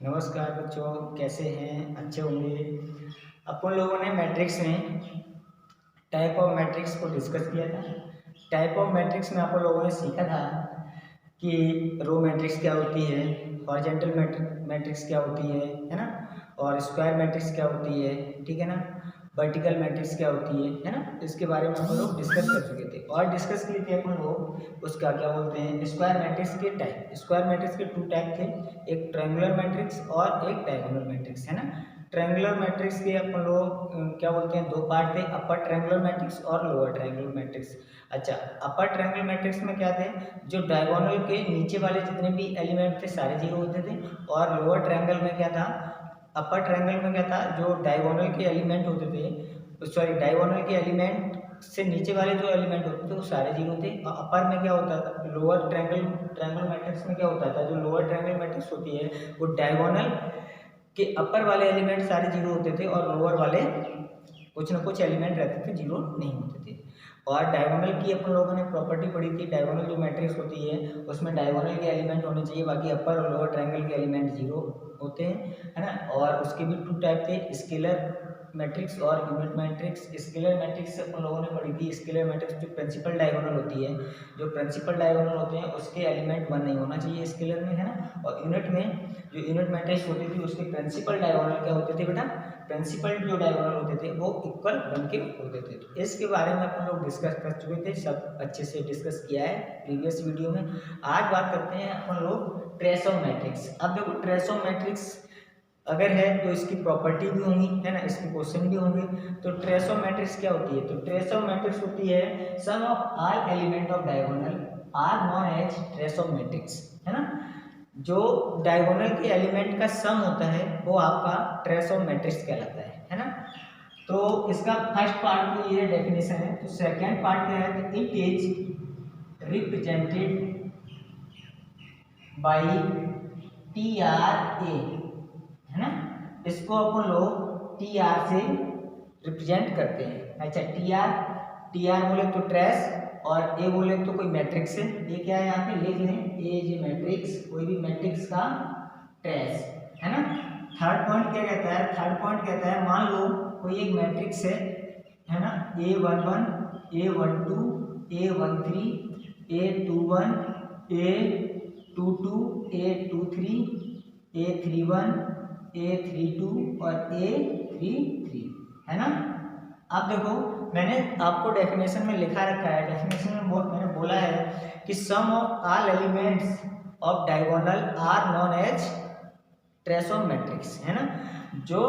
नमस्कार बच्चों, कैसे हैं? अच्छे होंगे। अपन लोगों ने मैट्रिक्स में टाइप ऑफ मैट्रिक्स को डिस्कस किया था। टाइप ऑफ मैट्रिक्स में अपन लोगों ने सीखा था कि रो मैट्रिक्स क्या होती है, हॉरिजॉन्टल मैट्रिक्स क्या होती है ना, और स्क्वायर मैट्रिक्स क्या होती है, ठीक है ना, वर्टिकल मैट्रिक्स क्या होती है ना। इसके बारे में अपन लोग डिस्कस कर चुके थे और डिस्कस किए थे अपन लोग उसका क्या बोलते हैं, स्क्वायर मैट्रिक्स के टाइप। स्क्वायर मैट्रिक्स के टू टाइप थे, एक ट्रायंगुलर मैट्रिक्स और एक डायगोनल मैट्रिक्स, है ना। ट्रायंगुलर मैट्रिक्स के अपन लोग क्या बोलते हैं, दो पार्ट थे, अपर ट्रायंगुलर मैट्रिक्स और लोअर ट्रायंगुलर मैट्रिक्स। अच्छा, अपर ट्रायंगुलर मैट्रिक्स में क्या थे, जो डायगोनल के नीचे वाले जितने भी एलिमेंट थे सारे जीरो होते थे, और लोअर ट्रायंगल में क्या था, अपर ट्रायंगल में क्या था, जो डायगोनल के एलिमेंट होते थे, सॉरी डायगोनल के एलिमेंट से नीचे वाले जो एलिमेंट होते थे वो सारे जीरो थे। और अपर में क्या होता था, लोअर ट्रायंगल मैट्रिक्स में क्या होता था, जो लोअर ट्रायंगल मैट्रिक्स होती है वो डायगोनल के अपर वाले एलिमेंट सारे जीरो होते थे और लोअर वाले कुछ ना कुछ एलिमेंट रहते थे, जीरो नहीं होते थे। और डायगोनल की अपन लोगों ने प्रॉपर्टी पढ़ी थी, डायगोनल जो मैट्रिक्स होती है उसमें डायगोनल के एलिमेंट होने चाहिए, बाकी अपर और लोअर ट्रायंगल के एलिमेंट जीरो होते हैं, है ना। और उसके भी टू टाइप थे, स्केलर मैट्रिक्स और यूनिट मैट्रिक्स। स्केलर मैट्रिक्स अपन लोगों ने पढ़ी थी, स्केलर मैट्रिक्स जो प्रिंसिपल डायगोनल होती है, जो प्रिंसिपल डायगोनल होते हैं उसके एलिमेंट वन नहीं होना चाहिए स्केलर में, है ना। और यूनिट में जो यूनिट मैट्रिक्स होती थी उसके प्रिंसिपल डायगोनल क्या होते थे बेटा, प्रिंसिपल जो डायगोनल होते थे वो इक्वल वन के होते थे। तो इसके बारे में अपन लोग डिस्कस कर चुके थे, सब अच्छे से डिस्कस किया है प्रीवियस वीडियो में। आज बात करते हैं अपन लोग ट्रेस ऑफ मैट्रिक्स। अब देखो, ट्रेस ऑफ मैट्रिक्स अगर है तो इसकी प्रॉपर्टी भी होंगी, है ना, इसके क्वेश्चन भी होंगे। तो ट्रेस ऑफ मैट्रिक्स क्या होती है, तो ट्रेस ऑफ मैट्रिक्स होती है sum of all element of diagonal are known as trace of matrix, है ना। जो डायगोनल के एलिमेंट का सम होता है वो आपका ट्रेस ऑफ मैट्रिक्स कहलाता है ना। तो इसका फर्स्ट पार्ट तो ये डेफिनेशन है। तो सेकंड पार्ट क्या है, it is represented by T R A, है ना। इसको अपन लोग टी आर से रिप्रेजेंट करते हैं। अच्छा, टी आर बोले तो ट्रेस और ए बोले तो कोई मैट्रिक्स है। ये क्या है, यहाँ पे लिख लें, ए इज मैट्रिक्स, कोई भी मैट्रिक्स का ट्रेस, है ना। थर्ड पॉइंट क्या कहता है, थर्ड पॉइंट कहता है मान लो कोई एक मैट्रिक्स है ना, A11 A12 A13 A21 A22 A23 A31 A32 और A33, है ना। अब देखो, मैंने आपको डेफिनेशन में लिखा रखा है, डेफिनेशन में मैंने बोला है कि sum of all elements of diagonal are known as trace of matrix, है ना। जो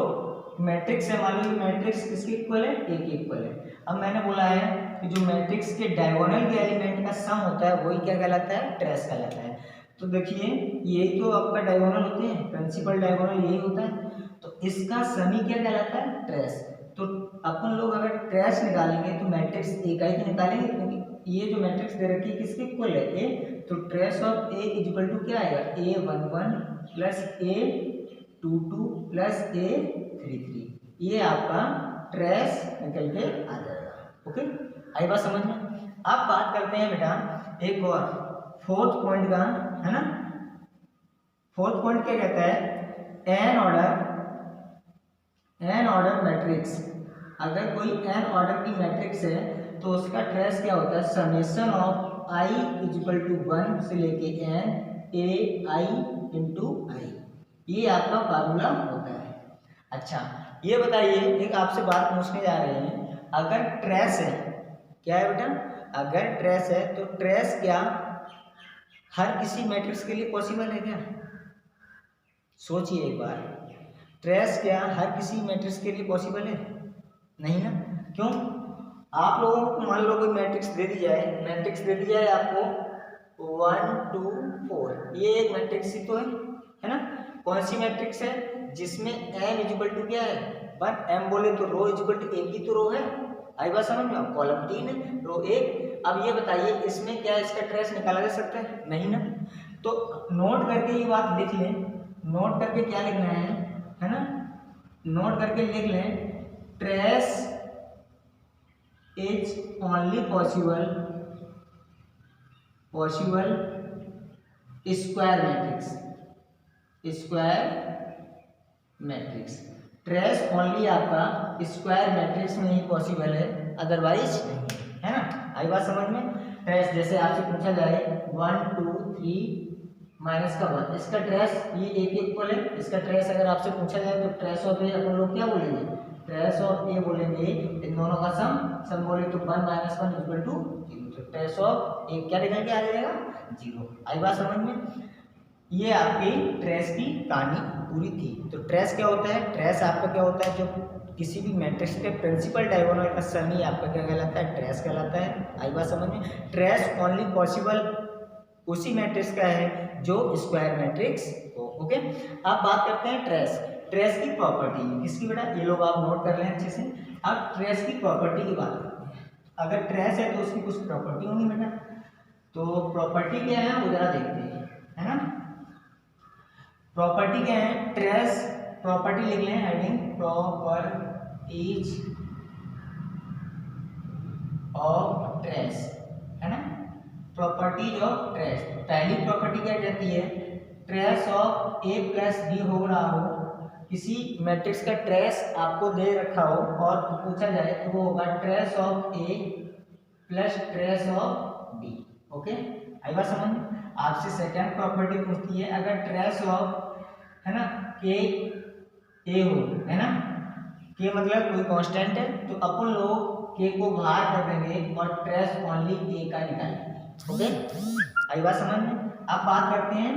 मैट्रिक्स है, मान लो मैट्रिक्स किसके इक्वल है, ए के इक्वल है। अब मैंने बोला है कि जो मैट्रिक्स के डायगोनल के एलिमेंट का सम होता है वही क्या कहलाता है, ट्रेस कहलाता है। तो देखिए, यही तो आपका डायगोनल होते हैं, प्रिंसिपल डायगोनल यही होता है, तो इसका सम ही क्या कहलाता है, ट्रेस। तो अपन लोग अगर ट्रेस निकालेंगे तो मैट्रिक्स ए का ही निकालेंगे, क्योंकि ये जो मैट्रिक्स दे रखी है किसके इक्वल है, ए। तो trace of A equal to क्या आएगा, A11 plus A22 plus A33, ये आपका ट्रेस निकल के आ जाएगा। ओके, आई बात समझ में। अब बात करते हैं बेटा एक और फोर्थ पॉइंट का, है ना। फोर्थ पॉइंट क्या कहता है, एन ऑर्डर मैट्रिक्स। अगर कोई एन ऑर्डर की मैट्रिक्स है तो उसका ट्रेस क्या होता है, summation of i equal to 1 से लेके एन ए आई इंटू आई, ये आपका फार्मूला होता है। अच्छा, ये बताइए, एक आपसे बात पूछने जा रहे हैं, अगर ट्रेस है, क्या है बेटा, अगर ट्रेस है तो ट्रेस क्या हर किसी मैट्रिक्स के लिए पॉसिबल है क्या? सोचिए एक बार, ट्रेस क्या हर किसी मैट्रिक्स के लिए पॉसिबल है? नहीं ना। क्यों? आप लोगों को मान लो कोई मैट्रिक्स दे दी जाए, मैट्रिक्स दे दी जाए आपको 1 2 4, ये एक मैट्रिक्स ही तो है ना। कौन सी मैट्रिक्स है, जिसमें m इक्वल टू क्या है, 1, m बोले तो रो इक्वल टू एक ही तो रो है, आई बात समझ में, कॉलम 3 है रो 1। अब ये बताइए इसमें क्या इसका ट्रेस निकाला जा सकता है? नहीं ना। तो नोट करके ये बात लिख लें, नोट करके क्या लिखना है ना, नोट करके लिख लें, trace is only possible square matrix, square matrix. Trace only आपका स्क्वायर मैट्रिक्स में ही पॉसिबल है, अदरवाइज नहीं, है ना। आई बात समझ में। ट्रेस जैसे आपसे पूछा जाए 1 2 3 माइनस का 1, इसका ट्रेस ये एक इक्वल है, इसका ट्रेस अगर आपसे पूछा जाए तो ट्रेस ऑफ ए अपन लोग क्या बोलेंगे, ट्रेस ऑफ ए बोलेंगे। इन दोनों का सम बोले तो 1 माइनस 1 इक्वल टू 0, तो ट्रेस ऑफ ए क्या निकल के आ जाएगा 0। आई बात समझ में। ये आपकी ट्रेस की कहानी पूरी थी। तो ट्रेस क्या होता है, ट्रेस आपका क्या होता है, जो किसी भी मैट्रिक्स के प्रिंसिपल डायगोनल का सम ही आपका क्या कहलाता है, ट्रेस कहलाता है। आई बात समझ में। ट्रेस ओनली पॉसिबल उसी मैट्रिक्स का है जो स्क्वायर मैट्रिक्स हो। ओके, अब बात करते हैं ट्रेस। ट्रेस की प्रॉपर्टी किसकी बेटा, ये लोग आप नोट कर लें अच्छे से। अब ट्रेस की प्रॉपर्टी की बात करते हैं। अगर ट्रेस है तो उसकी कुछ प्रॉपर्टी होगी बेटा, तो प्रॉपर्टी क्या है वो जरा देखते हैं, है ना। प्रॉपर्टी क्या है, ट्रेस प्रॉपर्टी लिख लें हेडिंग, प्रॉपर्टीज ऑफ ट्रेस, है ना। प्रॉपर्टीज ऑफ ट्रेस, पहली प्रॉपर्टी क्या कहती है, trace of A plus B हो रहा हो, किसी मैट्रिक्स का ट्रेस आपको दे रखा हो और पूछा जाए तो वो होगा trace of A plus trace of B. Okay, आई बात समझ में। आपसे सेकंड प्रॉपर्टी पूछती है, अगर ट्रेस ऑफ, है ना, के ए हो, है ना, के मतलब कोई कांस्टेंट है, तो अपन लोग के को बाहर कर देंगे और ट्रेस ओनली ए का निकालेंगे। ओके, आई बात समझ में। अब बात करते हैं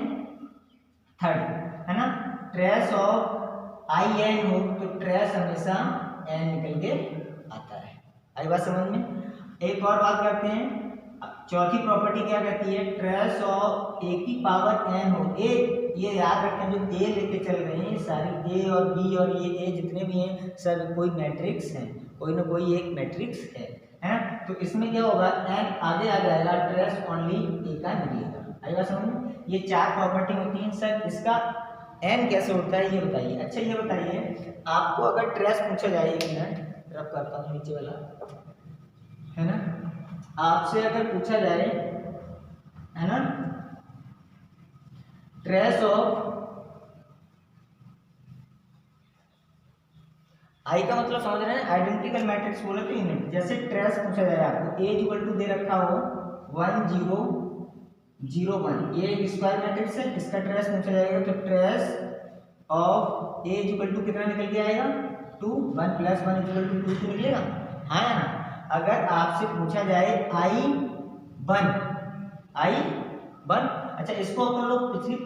थर्ड, है ना, ट्रेस ऑफ आई एन हो तो ट्रेस हमेशा एन निकल के आता है। आई बात समझ में। एक और बात करते हैं, चौथी प्रॉपर्टी क्या कहती है, ट्रेस ऑफ ए की पावर एन हो। ए, ये याद रखें, जो ए लेके चल रहे हैं सारी ए और बी और ये ए जितने भी हैं सब कोई मैट्रिक्स हैं, कोई ना कोई एक मैट्रिक्स है। तो इसमें क्या होगा, एन आगे आ जाएगा, ट्रेस ओनली ए का निकलेगा। आई बात समझ में। ये चार प्रॉपर्टी होती हैं सर, इसका एन कैसे होता है ये बताइए। अच्छा ये बताइए, आपको अगर ट्रेस पूछा जाए, एक मिनट रब करता हूँ नीचे वाला, है ना, आपसे अगर पूछा जाए, है ना, ट्रेस ऑफ आई का मतलब समझ रहे हैं, आइडेंटिकल मैट्रिक्स बोले तो यूनिट। जैसे ट्रेस पूछा जाए आपको, ए इक्वल टू दे रखा हो 1 0 0 1, ये एक स्क्वायर मैट्रिक्स है, इसका ट्रेस पूछा जाएगा तो trace of A equal to कितना निकल के आएगा 2, 1 प्लस 1 इक्वल टू 2 निकलेगा, हाँ या ना। अगर आपसे पूछा जाए आई 1, अच्छा इसको अपन लोग पिछली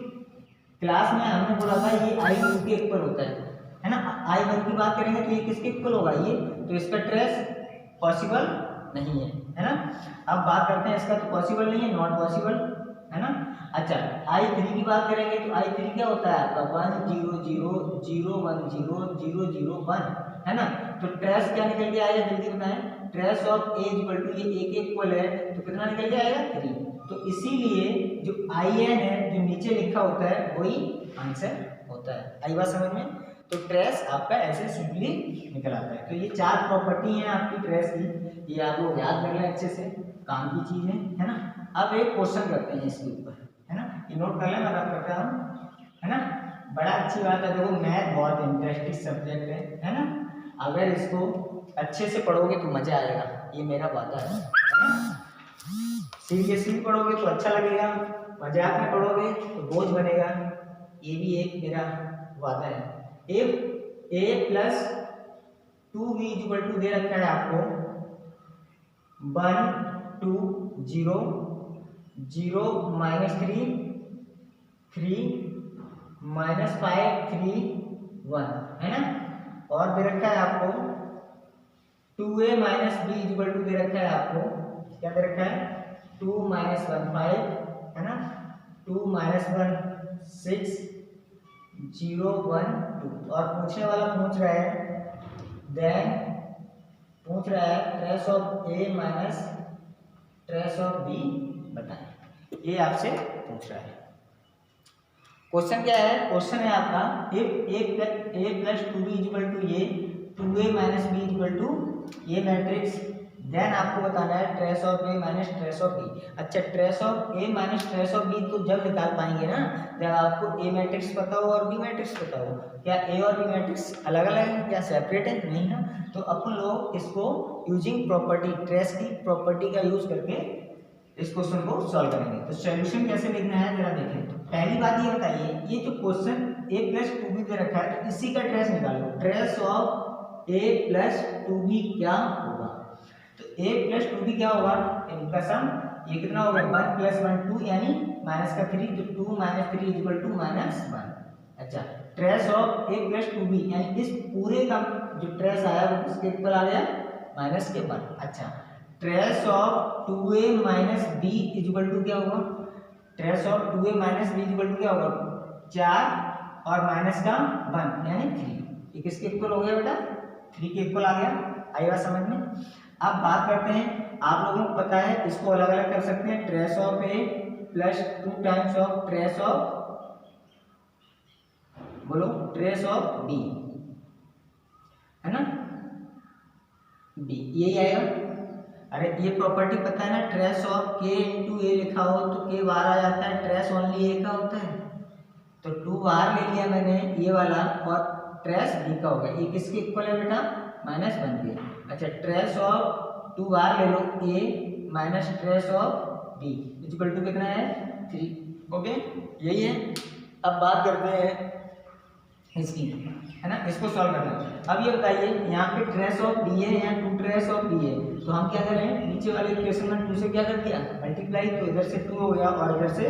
क्लास में हमने बोला था ये आई 2 के इक्वल होता है ना। आई 1 की बात करेंगे तो ये किसके इक्वल होगा, ये तो इसका ट्रेस पॉसिबल नहीं है ना। अब बात करते हैं इसका, तो पॉसिबल नहीं है, नॉट पॉसिबल, है ना। अच्छा आई 3 की बात करेंगे तो आई 3 क्या होता है आपका 1 0 0 0 1 0 0 0 1, है ना। तो ट्रेस क्या निकल के आएगा जल्दी बताएं, trace of A equal to ये ए के इक्वल है तो कितना निकल के आएगा 3। तो इसीलिए जो आई एन है जो नीचे लिखा होता है वही आंसर होता है। आई बात समझ में। तो ट्रेस आपका ऐसे सिंपली निकल आता है। तो ये चार प्रॉपर्टी हैं आपकी ट्रेस की, ये आप लोग याद कर लें अच्छे से, काम की चीज है ना। अब एक क्वेश्चन करते हैं इसके ऊपर, है ना, ये नोट कर लें, मैं रब करता हूँ, है ना। बड़ा अच्छी बात है, देखो मैथ बहुत इंटरेस्टिंग सब्जेक्ट है ना। अगर इसको अच्छे से पढ़ोगे तो मजा आएगा, ये मेरा वादा है ना। सीरियसली पढ़ोगे तो अच्छा लगेगा, मजाक में पढ़ोगे तो बोझ बनेगा, ये भी एक मेरा वादा है। If A plus 2b equal to दे रखा है आपको 1 2 0 0 -3 3 -5 3 1, है ना। और दे रखा है आपको 2a - b इक्वल टू दे रखा है आपको, क्या दे रखा है 2 - 1 5, है ना, 2 - 1 6 0 1 2। और पूछने वाला पूछ रहा है trace of A minus trace of B बताएं, ये आपसे पूछ रहा है। क्वेश्चन क्या है, क्वेश्चन है आपका if A plus 2b equal to ये 2a - b इक्वल टू ये मैट्रिक्स देन आपको बताना है trace of A minus trace of B. अच्छा, trace of A minus trace of B तो जब निकाल पाएंगे ना जब आपको ए मैट्रिक्स पता हो और बी मैट्रिक्स पता हो। क्या ए और बी मैट्रिक्स अलग अलग है, क्या सेपरेट है? नहीं ना। तो अपन लोग इसको यूजिंग प्रॉपर्टी, ट्रेस की प्रॉपर्टी का यूज करके इस क्वेश्चन को सॉल्व करेंगे। तो सॉल्यूशन कैसे लिखना है जरा देखें। तो पहली बात ये बताइए, ये जो क्वेश्चन a प्लस 2b दे रखा है तो इसी का ट्रेस निकालो। Trace of a plus 2b क्या होगा? तो a प्लस 2b क्या होगा? इनका सम ये कितना होगा? 1 प्लस 1 2 यानी माइनस का 3, तो 2 माइनस 3 इक्वल टू माइनस 1। अच्छा, trace of a plus 2b यानी इस पूरे का जो ट्रेस आया वो किसके इक्वल आ गया? माइनस के 1। अच्छा, trace of 2a minus b equal to क्या होगा? Trace of 2a minus b equal to क्या होगा? 4 और माइनस का 1 यानी 3। ये किसके इक्वल हो गया बेटा? 3 के इक्वल आ गया। आई बात समझ में? अब बात करते हैं, आप लोगों को पता है इसको अलग अलग कर सकते हैं। Trace of a plus 2 times of trace of, बोलो, ट्रेस ऑफ b, है ना? b यही आएगा। अरे ये प्रॉपर्टी पता है ना, ट्रेस ऑफ k इंटू ए लिखा हो तो k बार आ जाता है, ट्रेस ओनली a का होता है। तो 2 बार ले लिया मैंने ये वाला और ट्रेस b का हो गया। ये किसके इक्वल है बेटा? माइनस 1 के। अच्छा, ट्रेस ऑफ 2 बार ले लो a minus trace of b equal to कितना है? 3। ओके, यही है। अब बात करते हैं इसकी, है ना, इसको सॉल्व करना है। अब ये बताइए, यहाँ पे ट्रेस ऑफ b है, यहाँ 2 ट्रेस ऑफ b है, तो हम क्या करें? नीचे वाले इक्वेशन में 2 से क्या कर दिया? मल्टीप्लाई, तो इधर से 2 हो गया और इधर से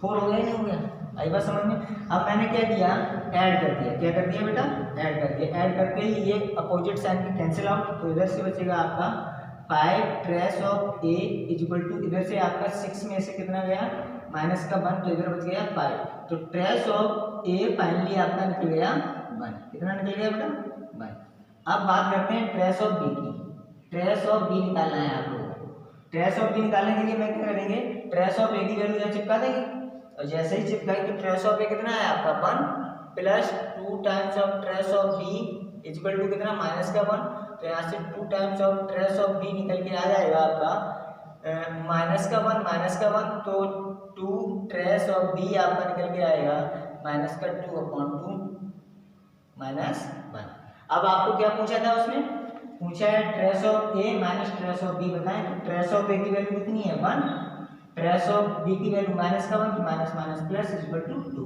4 हो गया, नहीं हो गया? आई बात समझ में? अब मैंने क्या किया? ऐड कर दिया। क्या कर दिया बेटा? ऐड कर दिया। ऐड करते ही ये अपोजिट साइन के कैंसिल आउट, तो इधर से बचेगा आपका 5 trace of a equal to, इधर से आपका 6 में से कितना गया? माइनस का 1, तो इधर बच गया 5। तो ट्रेस ऑफ a फाइनली आपका निकल गया 1। कितना निकल गया बेटा? 1। अब बात करते हैं ट्रेस ऑफ b की। ट्रेस ऑफ b निकालना है आप लोगों को। ट्रेस ऑफ b निकालने के लिए मैं क्या करेंगे? ट्रेस ऑफ a की वैल्यू यहाँ चिपका देंगे और जैसे ही चिपकाएंगे तो ट्रेस ऑफ a कितना है आपका? 1 plus 2 times of trace of b equal to कितना? माइनस का 1। तो यहाँ से 2 times of trace of b निकल के आ जाएगा आपका माइनस का 1, तो 2 ट्रेस ऑफ b आपका निकल के आएगा माइनस का 2/2 माइनस 1। अब आपको क्या पूछा था? उसने पूछा है trace of a minus trace of b बताएं। तो ट्रेस ऑफ a की वैल्यू कितनी है? 1। ट्रेस ऑफ b की वैल्यू माइनस का 1, तो minus minus plus equal to 2।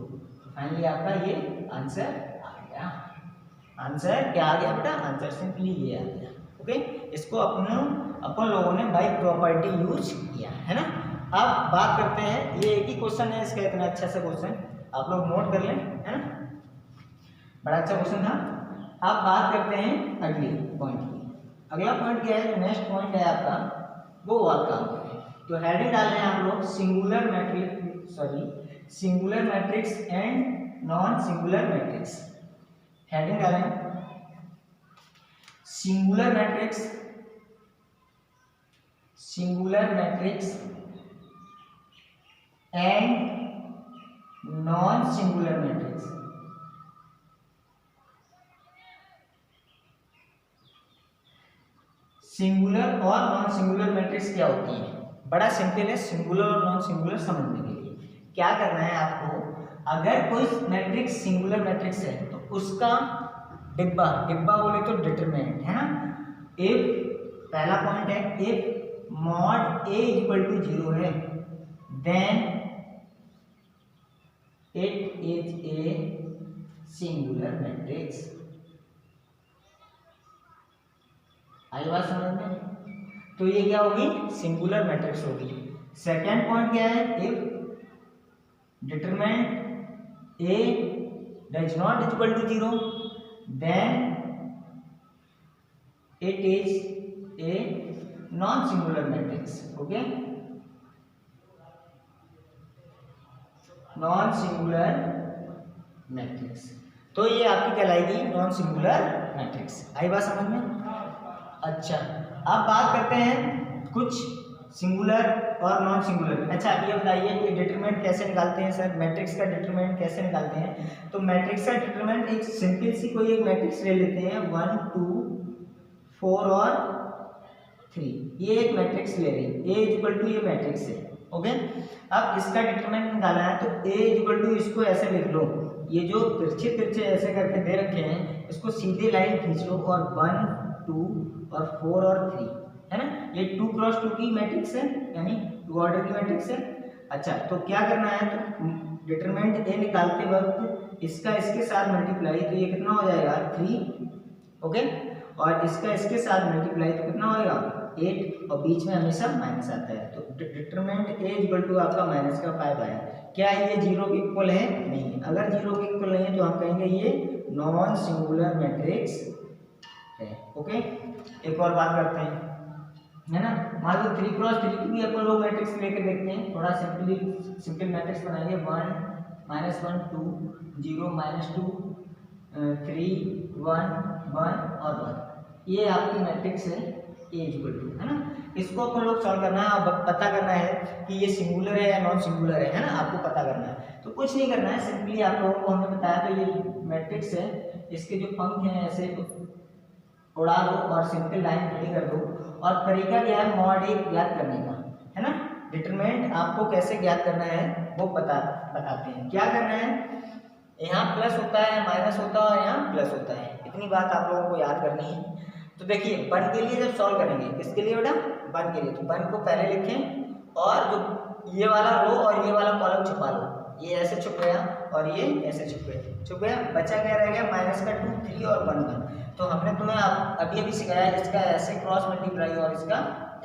Finally आपका ये आंसर आ गया। आंसर क्या आ गया बेटा? आंसर सिंपली ये आ गया। ओके, इसको अपन लोगों ने बाय प्रॉपर्टी यूज किया, है ना। अब बात करते हैं, ये एक ही क्वेश्चन है इसका, इतना अच्छा सा क्वेश्चन, आप लोग नोट कर लें, है ना, बड़ा अच्छा क्वेश्चन था। अब बात करते हैं अगले पॉइंट की। अगला पॉइंट क्या है? नेक्स्ट पॉइंट है आपका वो वाला काम करें। तो हेडिंग डाल रहे हैं आप लोग singular matrix and non singular matrix. Heading डालें singular matrix and non singular matrix. Singular और नॉन सिंगुलर मैट्रिक्स क्या होती है? बड़ा सिंपल है सिंगुलर और नॉन सिंगुलर समझने के लिए। क्या करना है आपको? अगर कोई मैट्रिक्स सिंगुलर मैट्रिक्स है तो उसका डिब्बा बोले तो डिटरमिनेंट, है ना। इफ पहला पॉइंट है, if mod a equal to 0 है then it is a singular matrix. आई बात समझ में? तो ये क्या होगी? सिंगुलर मैट्रिक्स होगी। सेकेंड पॉइंट क्या है? If determinant a does not equal to 0 then it is a non singular matrix. Okay, non singular matrix, तो ये आपकी कहलाएगी नॉन सिंगुलर मैट्रिक्स। आई बात समझ में? अच्छा, अब बात करते हैं कुछ सिंगुलर और नॉन सिंगुलर। अच्छा, ये बताइए कि डिटरमिनेंट कैसे निकालते हैं सर? मैट्रिक्स का डिटरमिनेंट कैसे निकालते हैं? तो मैट्रिक्स का डिटरमिनेंट एक सिंपल सी कोई एक मैट्रिक्स ले लेते हैं 1 2 4 और 3, ये एक मैट्रिक्स ले रही है, ए इक्वल टू ये मैट्रिक्स है। ओके, अब इसका डिटरमिनेंट निकालना है तो ए इक्वल टू इसको ऐसे लिख लो, ये जो तिरछे तिरछे ऐसे करके दे रखे हैं इसको सीधे लाइन खींच लो और 1 2 और 4 और 3 है ना, ये 2 क्रॉस 2 की मैट्रिक्स है यानी 2 ऑर्डर की मैट्रिक्स है। अच्छा, तो क्या करना है, तो डिटरमिनेंट ए निकालते वक्त इसका इसके साथ मल्टीप्लाई, तो ये कितना हो जाएगा 3। ओके, और इसका इसके साथ मल्टीप्लाई तो कितना होएगा 8, और बीच में हमेशा माइनस आता है, तो डिटरमिनेंट ए इक्वल टू आपका माइनस का 5 आया। क्या ये 0 के इक्वल है? नहीं है। अगर 0 के इक्वल नहीं है तो हम कहेंगे ये नॉन सिंगुलर मैट्रिक्स है। ओके, एक और बात करते हैं, है ना, मान लो 3 क्रॉस 3 की भी अपन लोग मैट्रिक्स लेके देखते हैं, थोड़ा सिंपल मैट्रिक्स बनाएंगे, 1 -1 2 0 -2 3 1 1 और 1, ये आपकी मैट्रिक्स है ए इक्वल टू, है ना। इसको अपन लोग सॉल्व करना है और पता करना है कि ये सिंगुलर है या नॉन सिंगुलर है ना, आपको पता करना है। तो कुछ नहीं करना है, सिंपली आप लोगों को हमने बताया तो ये मैट्रिक्स है, इसके जो पंख हैं ऐसे उड़ा दो और सिंपल लाइन खड़ी कर दो, और तरीका क्या है मॉड एक ज्ञात करने का, है ना। डिटरमिनेंट आपको कैसे ज्ञात करना है वो बताते हैं। क्या करना है, यहाँ प्लस होता है, माइनस होता है, यहाँ प्लस होता है, इतनी बात आप लोगों को याद करनी है। तो देखिए 1 के लिए जब सॉल्व करेंगे, किसके लिए बेटा 1 के लिए, तो 1 को पहले लिखें और जो ये वाला रो और ये वाला कॉलम छुपा लो, ये ऐसे छुप गया और ये ऐसे छुप गया, बचा क्या रह गया माइनस का 2 3 और 1 1। तो हमने तुम्हें अभी अभी सिखाया इसका ऐसे क्रॉस मल्टीप्लाई और इसका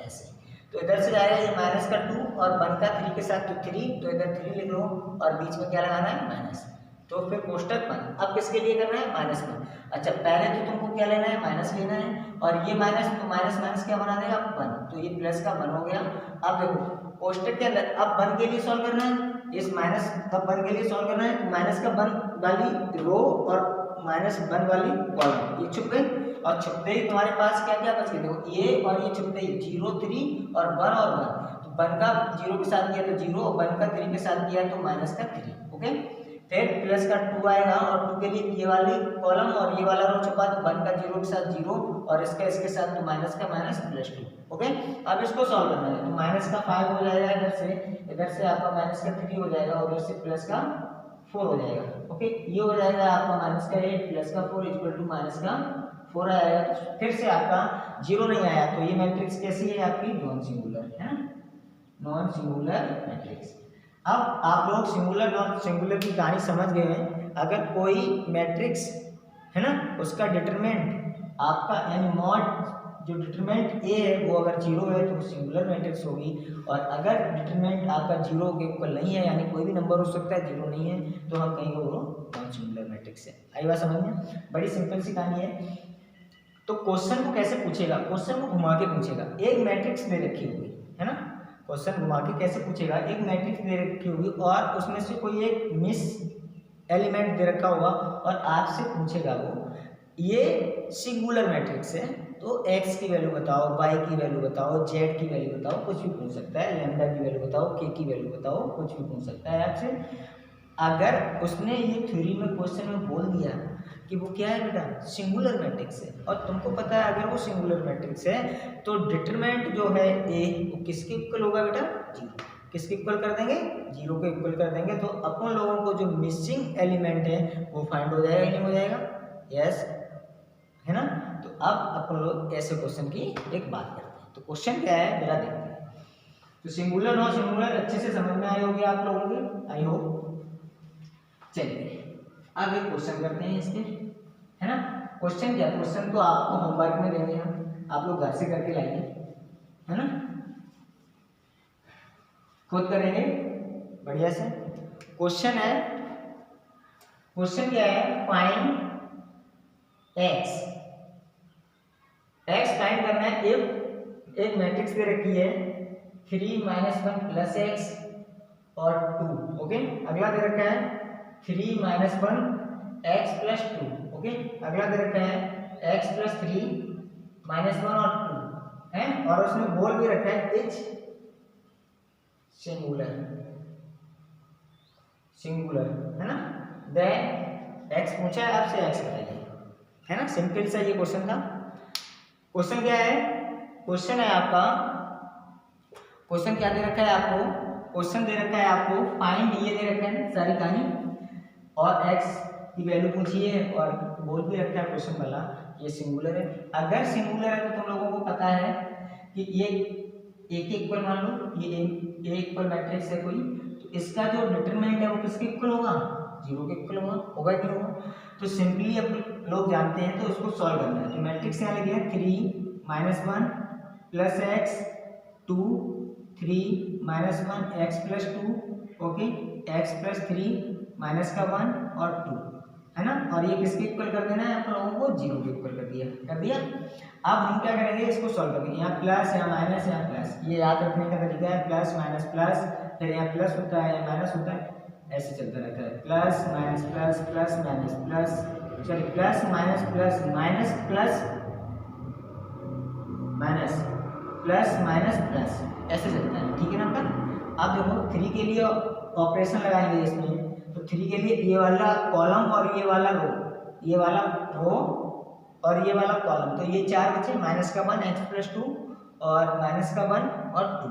ऐसे, तो इधर से जाएगा ये माइनस का 2 और 1 का 3 के साथ तो 3, तो इधर 3 लिख लो और बीच में क्या लगाना है माइनस, तो फिर कोष्टक 1। अब किसके लिए करना है -1। अच्छा, पहले तो तुमको क्या लेना है माइनस लेना है, और ये माइनस तो माइनस माइनस क्या बना देगा 1, तो ये प्लस का 1 हो गया। अब देखो कोष्टक के अंदर अब 1 के लिए सॉल्व करना है, इस माइनस अब 1 के लिए सॉल्व करना है, माइनस का 1 वाली रो और -1 वाली कॉलम ये छुप गई, और छुपते ही तुम्हारे पास क्या क्या बच गया, देखो ये और ये छुपते ही 0 3 और 1 और 1, तो 1 का 0 के साथ किया तो 0 और 1 का 3 के साथ किया तो माइनस का 3। ओके, फिर प्लस का 2 आएगा और 2 के लिए ये वाली कॉलम और ये वाला रो छुपा, तो 1 का 0 के साथ 0 और इसका इसके साथ तो माइनस का माइनस प्लस 2। ओके, अब इसको सॉल्व करना है, तो माइनस का 5 हो जाएगा इधर से आपका माइनस का 3 हो जाएगा और इधर से प्लस का 4 हो जाएगा। ओके, ये हो जाएगा आपका माइनस का 8 प्लस का 4 इक्वल टू माइनस का 4 आएगा। फिर से आपका 0 नहीं आया, तो ये मैट्रिक्स कैसी है आपकी नॉन सिंगुलर, है ना, नॉन सिंगुलर मैट्रिक्स। अब आप लोग सिंगुलर नॉन सिंगुलर की कहानी समझ गए हैं। अगर कोई मैट्रिक्स है ना, उसका डिटरमिनेंट आपका यानी मॉड जो डिटरमिनेंट ए है वो अगर 0 है तो सिंगुलर मैट्रिक्स होगी, और अगर डिटरमिनेंट आपका 0 के इक्वल नहीं है यानी कोई भी नंबर हो सकता है 0 नहीं है, तो हम कहेंगे वो नॉन सिंगुलर मैट्रिक्स है। आई बात समझ में? बड़ी सिंपल सी कहानी है। तो क्वेश्चन को कैसे पूछेगा, क्वेश्चन को घुमा के पूछेगा, एक मैट्रिक्स दे रखी होगी, है ना, क्वेश्चन घुमा के कैसे पूछेगा, एक मैट्रिक्स दे रखी होगी और उसमें से कोई एक मिस एलिमेंट दे रखा होगा और आपसे पूछेगा वो ये सिंगुलर मैट्रिक्स है तो x की वैल्यू बताओ, y की वैल्यू बताओ, z की वैल्यू बताओ, कुछ भी पूछ सकता है, लैम्डा की वैल्यू बताओ, k की वैल्यू बताओ, कुछ भी पूछ सकता है आपसे। अगर उसने ये थ्योरी में क्वेश्चन में बोल दिया कि वो क्या है बेटा सिंगुलर मैट्रिक्स है, और तुमको पता है अगर वो सिंगुलर मैट्रिक्स है तो डिटरमिनेंट जो है ए वो किसके इक्वल होगा बेटा 0, किसके इक्वल कर देंगे 0 के इक्वल कर देंगे। तो अपन लोगों को जो मिसिंग एलिमेंट है वो फाइंड हो जाएगा, नहीं हो जाएगा, यस, है ना। तो अब अपन लोग ऐसे क्वेश्चन की एक बात करते हैं। तो क्वेश्चन क्या है मेरा देखते हैं। तो सिंगुलर नॉन सिंगुलर अच्छे से समझ में आई होगी आप लोगों की, आई होप। चलिए अब एक क्वेश्चन करते हैं इसके, है ना। क्वेश्चन क्या, क्वेश्चन तो आपको होमवर्क में देंगे हम, आप लोग घर से करके लाएंगे, है ना, खुद करेंगे बढ़िया से। क्वेश्चन है, क्वेश्चन क्या है, फाइंड x, x फाइंड करना है इफ एक मैट्रिक्स दे रखी है 3 - 1 + x और 2। ओके, अगला दे रखा है 3 - 1 x + 2। ओके, अगला दे रखा है x + 3 - 1 और 2 है, और उसने बोल भी रखा है इच सिंगुलर, सिंगुलर, है ना। देन x पूछा है आपसे, x बताइए, है ना, सिंपल सा ये क्वेश्चन था। क्वेश्चन क्या है, क्वेश्चन है आपका, क्वेश्चन क्या दे रखा है आपको, क्वेश्चन दे रखा है आपको फाइंड, ये दे रखा है सारी कहानी, और एक्स की वैल्यू पूछी है और बोल भी रखा है क्वेश्चन वाला ये सिंगुलर है। अगर सिंगुलर है तो तुम लोगों को पता है कि ये एक इक्वल, मान लो ये ए इक्वल मैट्रिक्स है कोई, तो इसका जो डिटरमिनेंट है वो किसके इक्वल होगा, 0 के इक्वल होगा कि नहीं होगा। तो सिंपली अब लोग जानते हैं तो उसको सॉल्व करना है। तो मैट्रिक्स यहाँ लिखे हैं 3 - 1 plus x 2 3 - 1 x plus 2, okay, x plus 3 minus का 1 और 2 है ना, और ये किसके इक्वल कर देना है आप लोगों को, 0 के इक्वल कर दिया। अब हम क्या करेंगे, इसको सॉल्व करेंगे, यहाँ प्लस यहाँ माइनस यहाँ प्लस, ये याद रखने का तरीका है, प्लस माइनस प्लस, फिर यहाँ प्लस होता है माइनस होता है, ऐसे चलता रहता है, plus minus plus plus minus plus, sorry plus minus plus minus plus minus plus minus plus, ऐसे चलता है, ठीक है ना बेटा। अब देखो 3 के लिए ऑपरेशन लगाएंगे इसमें, तो 3 के लिए ये वाला कॉलम और ये वाला रो, ये वाला रो और ये वाला कॉलम, तो ये 4 बचे, माइनस का 1 एक्स प्लस 2 और माइनस का 1 और 2।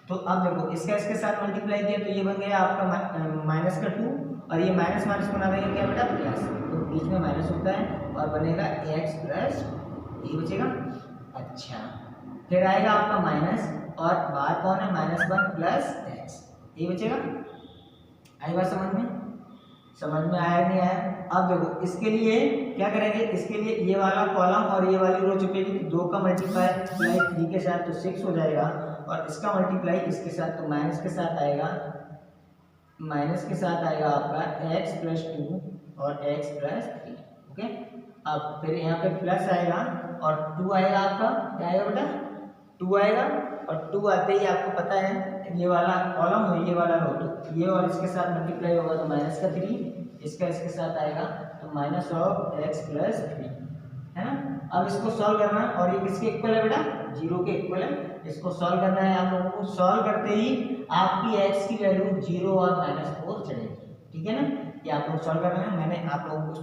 तो अब देखो इसका इसके साथ मल्टीप्लाई किया तो ये बन गया आपका माइनस का 2, और ये माइनस माइनस बना देंगे क्या बेटा, प्लस, तो बीच में माइनस होता है और बनेगा एक्स प्लस, ये बचेगा। अच्छा, फिर आएगा आपका माइनस, और बाहर कौन है, -1 प्लस एक्स, ये बचेगा। आई बात समझ में, समझ में आया नहीं आया। अब देखो इसके लिए क्या करेंगे, इसके लिए ये वाला कॉलम और ये वाली रो छुपेगी, 2 का मल्टीप्लाई 3 के साथ तो 6 हो जाएगा, और इसका मल्टीप्लाई इसके साथ तो माइनस के साथ आएगा, माइनस के साथ आएगा आपका एक्स प्लस 2 और एक्स प्लस 3, ओके। अब फिर यहाँ पे प्लस आएगा और 2 आएगा, आपका क्या आएगा बेटा, 2 आएगा, और 2 आते ही आपको पता है ये वाला कॉलम और ये वाला रो, तो ये और इसके साथ मल्टीप्लाई होगा तो माइनस का 3, इसका इसके साथ आएगा तो माइनस ऑफ एक्स प्लस 3, है ना। अब इसको सॉल्व करना है, और ये किसके इक्वल है बेटा, 0 के इक्वल है। इसको सॉल्व करना है आप लोगों को, सॉल्व करते ही आपकी एक्स की वैल्यू 0 और -4 चढ़ेगी, ठीक है ना। ये आप लोग सॉल्व करना है, मैंने आप लोगों को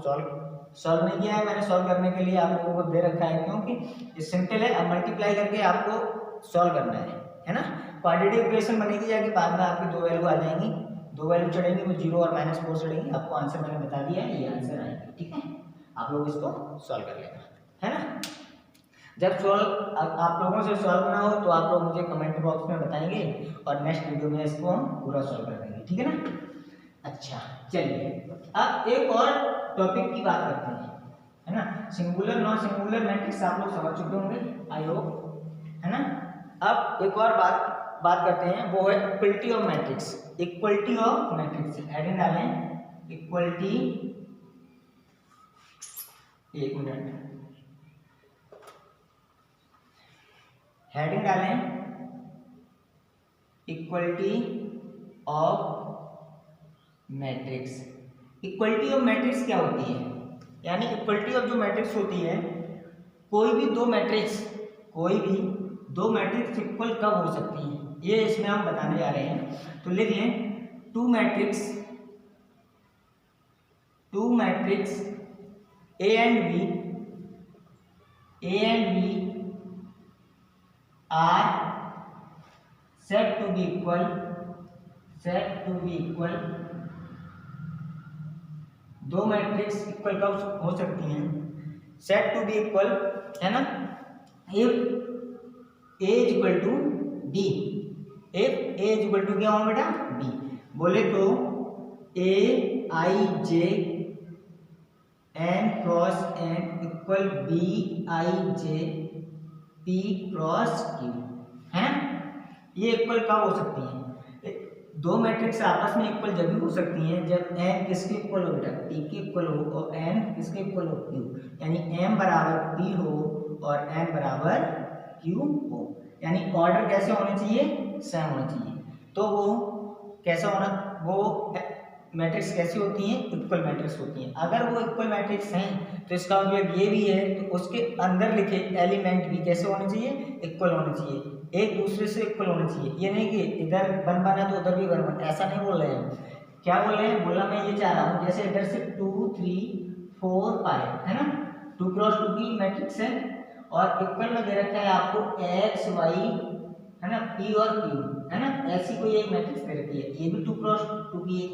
सॉल्व नहीं किया है, मैंने सॉल्व करने के लिए आप लोगों को दे रखा है, क्योंकि ये सिंपल है। अब मल्टीप्लाई करके आपको सॉल्व करना है ना। क्वाड्रेटिक इक्वेशन बनेगी जाके, बाद में आपकी 2 वैल्यू आ जाएंगी, 2 वैल्यू चढ़ेंगी, वो 0 और -4 चढ़ेंगी, आपको आंसर मैंने बता दिया है, ये आंसर आएगा, ठीक है। आप लोग इसको सॉल्व कर लेना, है ना। जब सॉल्व आप लोगों से सॉल्व ना हो तो आप लोग मुझे कमेंट बॉक्स में बताएंगे, और नेक्स्ट वीडियो में इसको हम पूरा सॉल्व कर देंगे, ठीक है ना। अच्छा चलिए, अब एक और टॉपिक की बात करते हैं, है ना। सिंगुलर नॉन सिंगुलर मैट्रिक्स आप लोग समझ चुके होंगे, आई होप, है ना। अब एक और बात करते हैं, वो है equality of matrix. Equality of matrix heading डालें, इक्वलिटी, एक मिनट, हेडिंग डालें equality of matrix. Equality of matrix क्या होती है, यानी इक्वलिटी ऑफ जो मैट्रिक्स होती है, कोई भी दो मैट्रिक्स इक्वल कब हो सकती हैं, ये इसमें हम बताने जा रहे हैं। तो लिख लें, two matrix A and B are set to be equal, दो मैट्रिक्स इक्वल कब हो सकती हैं, सेट टू बी इक्वल, है ना, if A is equal to B, if A is equal to क्या होगा बेटा, B, बोले तो Aij n cross n equal Bij P cross Q, है। ये इक्वल कब हो सकती हैं, दो मैट्रिक्स आपस में इक्वल जब भी हो सकती हैं जब n किसके इक्वल हो बेटा, P के इक्वल हो, और n किसके इक्वल हो, Q, यानी m बराबर P हो और n बराबर Q हो, यानी ऑर्डर कैसे होने चाहिए, सेम होना चाहिए। तो वो कैसा होना, वो मैट्रिक्स कैसी होती हैं, इक्वल मैट्रिक्स होती हैं। अगर वो इक्वल मैट्रिक्स हैं तो इसका मतलब ये भी है तो उसके अंदर लिखे एलिमेंट भी कैसे होने चाहिए, इक्वल होने चाहिए, एक दूसरे से इक्वल होने चाहिए। ये नहीं कि इधर 1 1 है तो उधर भी 1 1, ऐसा नहीं बोल रहे हैं। क्या बोल रहे हैं, बोलना मैं ये चाह रहा हूँ, जैसे इधर से 2 3 4 5 है ना, 2 क्रॉस 2 की मैट्रिक्स है, और इक्वल में दे रखा है आपको एक्स वाई, है ना, पी और क्यू, है ना, ऐसी कोई एक मैट्रिक्स दे रखी है, ये भी 2 क्रॉस 2 की है,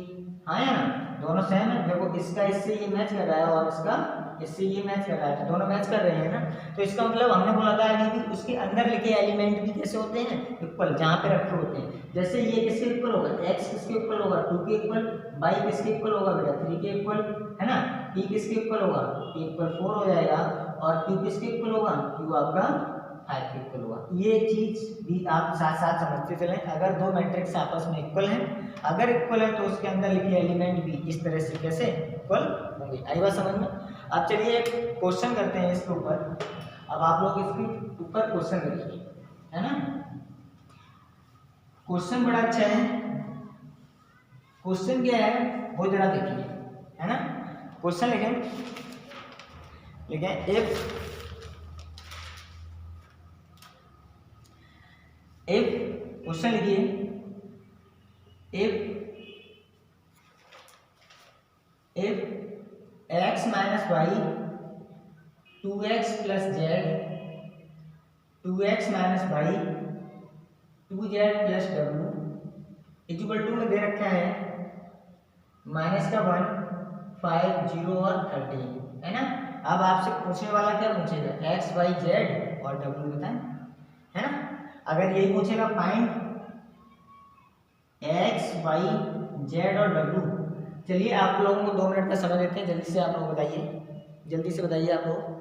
हाँ या ना, दोनों सेम है। देखो इसका इससे ये मैच कर रहा है और इसका इससे ये मैच कर रहा है, तो दोनों मैच कर रहे हैं ना, तो इसका मतलब हमने बोला था अभी भी उसके अंदर लिखे एलिमेंट भी कैसे होते हैं, इक्वल, जहाँ पे रखे होते हैं। जैसे ये किसके इक्वल होगा, x किसके इक्वल होगा, 2 के इक्वल, y किसके इक्वल होगा बेटा, 3 के इक्वल, है ना, p किसके इक्वल होगा, p इक्वल 4 हो जाएगा, और q किसके इक्वल होगा, q आपका 5 के इक्वल होगा। ये चीज भी आप साथ साथ समझते चलें, अगर दो मैट्रिक्स आपस में इक्वल हैं, अगर इक्वल है तो उसके अंदर लिखे एलिमेंट भी इस तरह से कैसे इक्वल होंगे। आई बात समझ में। अब चलिए एक क्वेश्चन करते हैं इसके ऊपर। अब आप लोग इसके ऊपर क्वेश्चन करिए, है ना, क्वेश्चन बड़ा अच्छा है। क्वेश्चन क्या है वो जरा देखिए, है ना, क्वेश्चन लिखें एक क्वेश्चन लिखिए, if x minus y 2x plus z 2x minus y 2z plus डब्ल्यू इक्वल टू में दे रखा है माइनस का 1 5 0 और 13, है ना। अब आपसे पूछने वाला क्या पूछेगा, x y z और w बताएं, है ना। अगर यही पूछेगा फाइंड x y z और w, चलिए आप लोगों को 2 मिनट का समय देते हैं, जल्दी से आप लोग बताइए, जल्दी से बताइए आप लोग।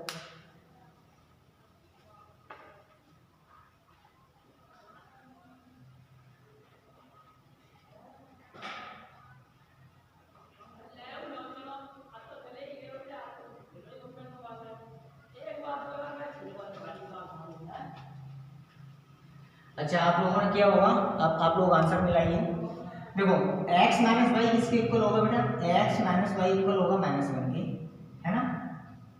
अच्छा आप लोगों ने किया होगा, अब आप लोग आंसर मिलाइए। देखो x माइनस वाई किसके इक्वल होगा बेटा, x माइनस वाई इक्वल होगा -1 के, है ना।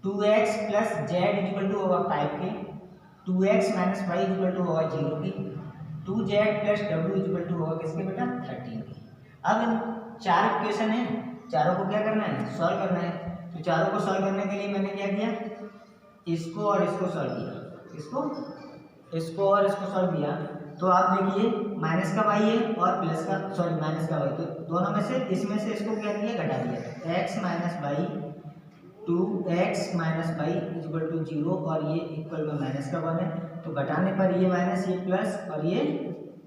2x plus Z equal to होगा 5 के, 2x minus y equal to होगा 0 के, 2z plus w equal to होगा किसके बेटा 13 के। अब इन 4 इक्वेशन है, चारों को क्या करना है, सॉल्व करना है। तो चारों को सॉल्व करने के लिए मैंने क्या किया, इसको और इसको सॉल्व किया, इसको और इसको सॉल्व किया। तो आप देखिए माइनस का वाई है और प्लस का सॉरी माइनस का वाई, तो दोनों में से इसमें से इसको क्या किया, घटा दिया, x minus y 2x minus y equal to 0 और ये इक्वल में माइनस का 1 है, तो घटाने पर ये माइनस ये प्लस और ये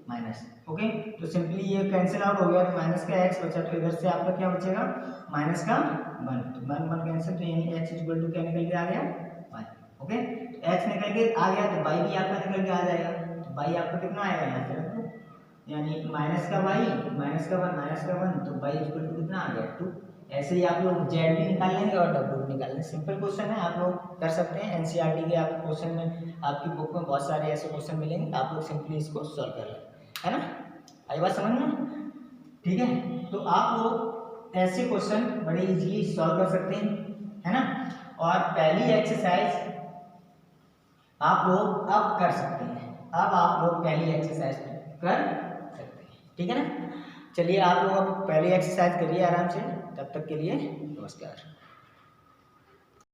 माइनस, ओके। तो सिंपली ये कैंसिल आउट हो गया, तो माइनस का x बचा, तो इधर से आपका क्या बचेगा, माइनस का 1, तो 1 कैंसिल, तो यानी x इक्वल टू क्या निकल के आ गया 1, ओके। तो x निकल के आ गया तो y भी आपका निकल के आ जाएगा, तो y आपका कितना आएगा यहाँ से रखो, यानी माइनस का y माइनस का 1 तो y इक्वल टू कितना आ गया 2। ऐसे ही आप लोग z भी निकाल लेंगे और w भी निकाल लेंगे, सिंपल क्वेश्चन है, आप लोग कर सकते हैं। एनसीईआरटी के आपको क्वेश्चन में आपकी बुक में बहुत सारे ऐसे क्वेश्चन मिलेंगे, आप लोग सिंपली इसको सॉल्व कर लें, है ना। आई बात समझ में, ठीक है। तो आप लोग ऐसे क्वेश्चन बड़े इजीली सॉल्व कर सकते हैं, है ना। और पहली एक्सरसाइज आप लोग अब कर सकते हैं, अब आप लोग पहली एक्सरसाइज कर सकते हैं, ठीक है ना। चलिए आप लोग अब पहली एक्सरसाइज करिए आराम से, तब तक के लिए नमस्कार।